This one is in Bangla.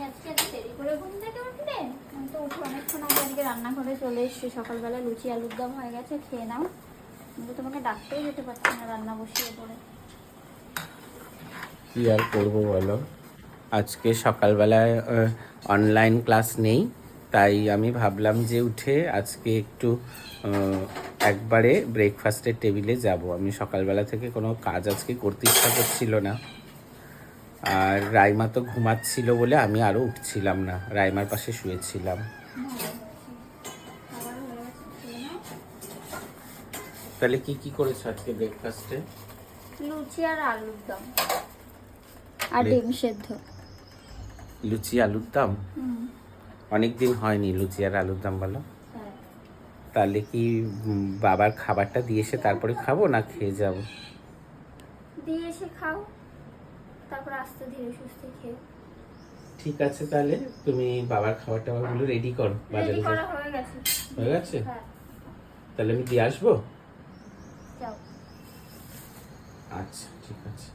আজকে এত দেরি করে ঘুম থেকে উঠলে? আমি তো উঠে অনেকক্ষণ আগে আজকে রান্নাঘরে চলে এসেছি। সকালবেলা লুচি আলুর দম হয়ে গেছে, খেয়ে নাও। কিন্তু তোমাকে ডাকতেই যেতে পারছি না রান্না বসিয়ে পড়ে। কি আর করবো বলো, আজকে সকালবেলায় অনলাইন ক্লাস নেই, তাই আমি ভাবলাম যে উঠে আজকে একটু একবারে ব্রেকফাস্টের টেবিলে যাব। আমি সকালবেলা থেকে কোনো কাজ আজকে করতে ইচ্ছা করছিল না, আর রাইমা তো ঘুমাচ্ছিল বলে আমি আরও উঠছিলাম না, রাইমার পাশে শুয়েছিলাম। খাবার হয়ে গেছে, খেয়ে নাও। তাহলে কি কি করেছো আজকে ব্রেকফাস্টে? লুচি আর আলুর দম আর ডিম সেদ্ধ। লুচি আলুর দম? অনেক দিন হয়নি লুচি আর আলুর দম, বলো। হ্যাঁ। তাহলে কি বাবার খাবারটা দিয়ে এসে তারপরে খাবো না খেয়ে যাব? দিয়ে এসে খাও, তারপর আস্তে ধীরে সুস্থে খেয়ে। ঠিক আছে, তাহলে তুমি বাবার খাবার টাবারগুলো রেডি করো, বাজারে রেডি যাও। করা হয়ে গেছে। হয়ে গেছে? হ্যাঁ, তাহলে আমি দিয়ে আসবো। যাও। আচ্ছা ঠিক আছে।